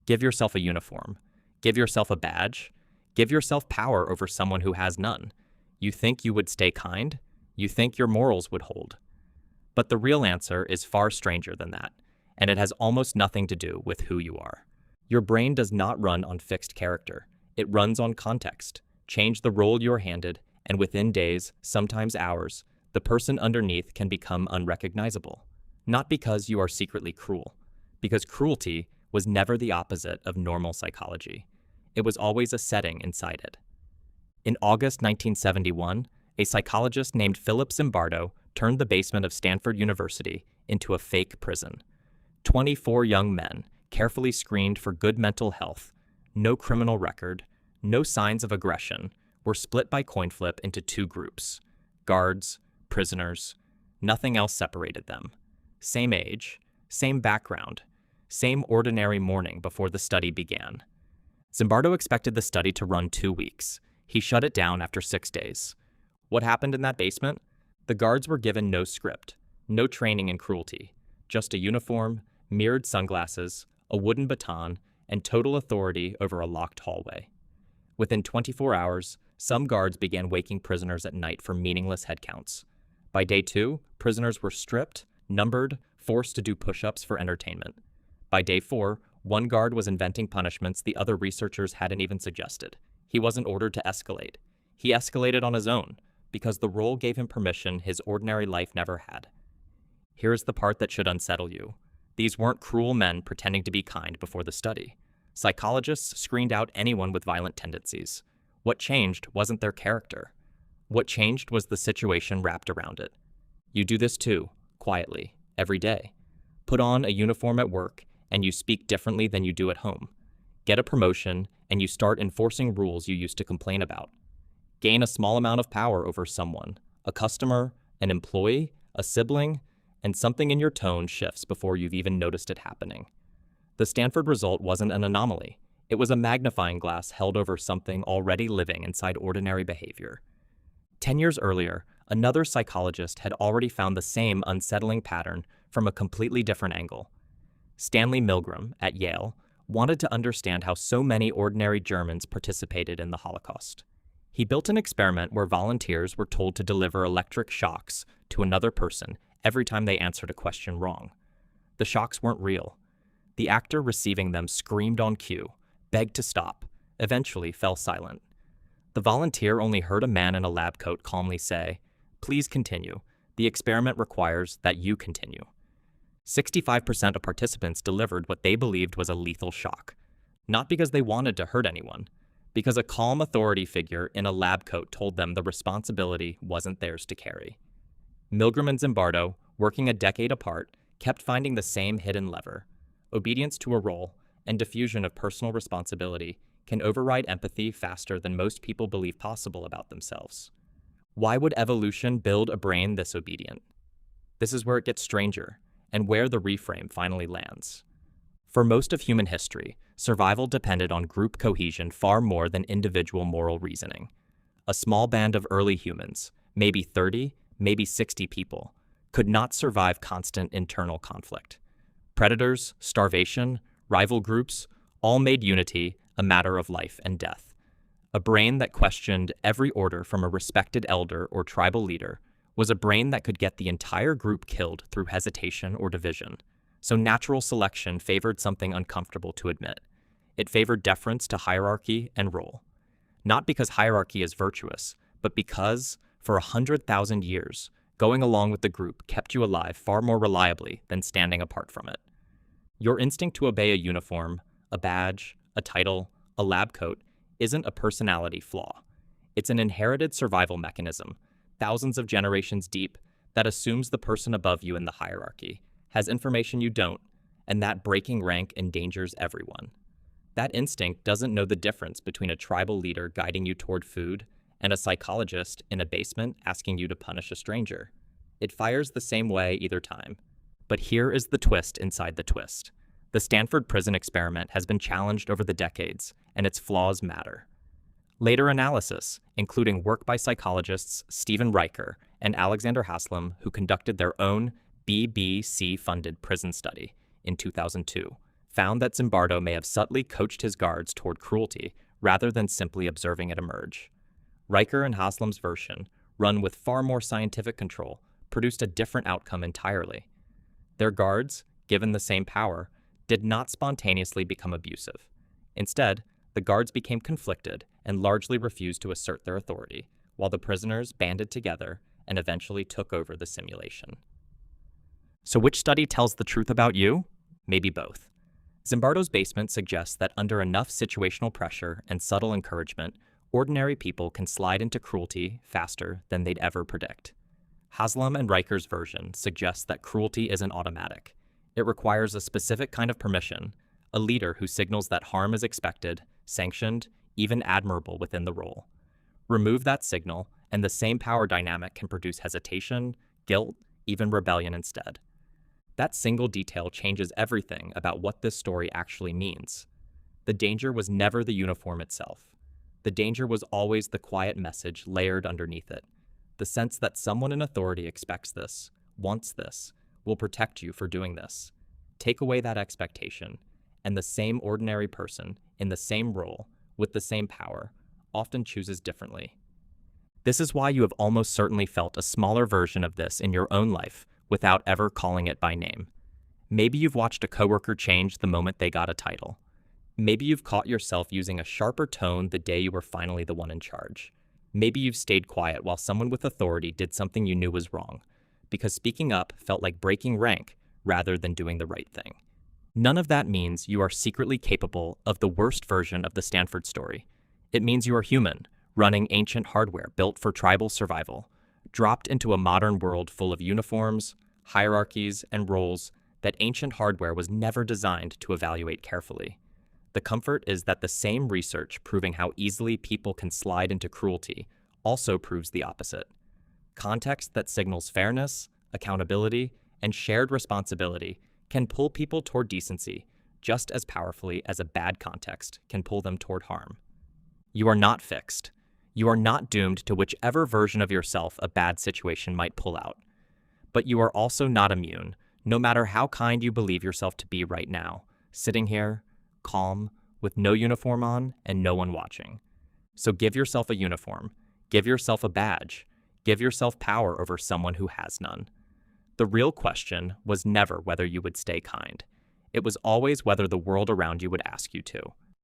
Give yourself a uniform. Give yourself a badge. Give yourself power over someone who has none. You think you would stay kind? You think your morals would hold? But the real answer is far stranger than that, and it has almost nothing to do with who you are. Your brain does not run on fixed character. It runs on context. Change the role you're handed, and within days, sometimes hours, the person underneath can become unrecognizable. Not because you are secretly cruel, because cruelty was never the opposite of normal psychology. It was always a setting inside it. In August 1971, a psychologist named Philip Zimbardo turned the basement of Stanford University into a fake prison. 24 young men, carefully screened for good mental health, no criminal record, no signs of aggression, were split by coin flip into two groups: guards, prisoners. Nothing else separated them. Same age, same background, same ordinary morning before the study began. Zimbardo expected the study to run 2 weeks. He shut it down after 6 days. What happened in that basement? The guards were given no script, no training in cruelty, just a uniform, mirrored sunglasses, a wooden baton, and total authority over a locked hallway. Within 24 hours, some guards began waking prisoners at night for meaningless head counts. By day 2, prisoners were stripped, numbered, forced to do push-ups for entertainment. By day 4, one guard was inventing punishments the other researchers hadn't even suggested. He wasn't ordered to escalate. He escalated on his own, because the role gave him permission his ordinary life never had. Here is the part that should unsettle you. These weren't cruel men pretending to be kind before the study. Psychologists screened out anyone with violent tendencies. What changed wasn't their character. What changed was the situation wrapped around it. You do this too, quietly, every day. Put on a uniform at work, and you speak differently than you do at home. Get a promotion, and you start enforcing rules you used to complain about. Gain a small amount of power over someone, a customer, an employee, a sibling, and something in your tone shifts before you've even noticed it happening. The Stanford result wasn't an anomaly. It was a magnifying glass held over something already living inside ordinary behavior. 10 years earlier, another psychologist had already found the same unsettling pattern from a completely different angle. Stanley Milgram at Yale wanted to understand how so many ordinary Germans participated in the Holocaust. He built an experiment where volunteers were told to deliver electric shocks to another person every time they answered a question wrong. The shocks weren't real. The actor receiving them screamed on cue, begged to stop, eventually fell silent. The volunteer only heard a man in a lab coat calmly say, "Please continue. The experiment requires that you continue." 65% of participants delivered what they believed was a lethal shock, not because they wanted to hurt anyone, because a calm authority figure in a lab coat told them the responsibility wasn't theirs to carry. Milgram and Zimbardo, working a decade apart, kept finding the same hidden lever. Obedience to a role and diffusion of personal responsibility can override empathy faster than most people believe possible about themselves. Why would evolution build a brain this obedient? This is where it gets stranger, and where the reframe finally lands. For most of human history, survival depended on group cohesion far more than individual moral reasoning. A small band of early humans, maybe 30, maybe 60 people, could not survive constant internal conflict. Predators, starvation, rival groups, all made unity a matter of life and death. A brain that questioned every order from a respected elder or tribal leader was a brain that could get the entire group killed through hesitation or division. So natural selection favored something uncomfortable to admit. It favored deference to hierarchy and role. Not because hierarchy is virtuous, but because, for 100,000 years, going along with the group kept you alive far more reliably than standing apart from it. Your instinct to obey a uniform, a badge, a title, a lab coat, isn't a personality flaw. It's an inherited survival mechanism, thousands of generations deep, that assumes the person above you in the hierarchy has information you don't, and that breaking rank endangers everyone. That instinct doesn't know the difference between a tribal leader guiding you toward food and a psychologist in a basement asking you to punish a stranger. It fires the same way either time. But here is the twist inside the twist. The Stanford prison experiment has been challenged over the decades, and its flaws matter. Later analysis, including work by psychologists Stephen Riker and Alexander Haslam, who conducted their own BBC-funded prison study in 2002, found that Zimbardo may have subtly coached his guards toward cruelty rather than simply observing it emerge. Riker and Haslam's version, run with far more scientific control, produced a different outcome entirely. Their guards, given the same power, did not spontaneously become abusive. Instead, the guards became conflicted and largely refused to assert their authority, while the prisoners banded together and eventually took over the simulation. So which study tells the truth about you? Maybe both. Zimbardo's basement suggests that under enough situational pressure and subtle encouragement, ordinary people can slide into cruelty faster than they'd ever predict. Haslam and Riker's version suggests that cruelty isn't automatic. It requires a specific kind of permission, a leader who signals that harm is expected, sanctioned, even admirable within the role. Remove that signal, and the same power dynamic can produce hesitation, guilt, even rebellion instead. That single detail changes everything about what this story actually means. The danger was never the uniform itself. The danger was always the quiet message layered underneath it. The sense that someone in authority expects this, wants this, will protect you for doing this. Take away that expectation, and the same ordinary person, in the same role, with the same power, often chooses differently. This is why you have almost certainly felt a smaller version of this in your own life without ever calling it by name. Maybe you've watched a coworker change the moment they got a title. Maybe you've caught yourself using a sharper tone the day you were finally the one in charge. Maybe you've stayed quiet while someone with authority did something you knew was wrong, because speaking up felt like breaking rank rather than doing the right thing. None of that means you are secretly capable of the worst version of the Stanford story. It means you are human, running ancient hardware built for tribal survival, dropped into a modern world full of uniforms, hierarchies, and roles that ancient hardware was never designed to evaluate carefully. The comfort is that the same research proving how easily people can slide into cruelty also proves the opposite. Context that signals fairness, accountability, and shared responsibility can pull people toward decency just as powerfully as a bad context can pull them toward harm. You are not fixed. You are not doomed to whichever version of yourself a bad situation might pull out. But you are also not immune, no matter how kind you believe yourself to be right now, sitting here, calm, with no uniform on and no one watching. So give yourself a uniform, give yourself a badge, give yourself power over someone who has none. The real question was never whether you would stay kind. It was always whether the world around you would ask you to.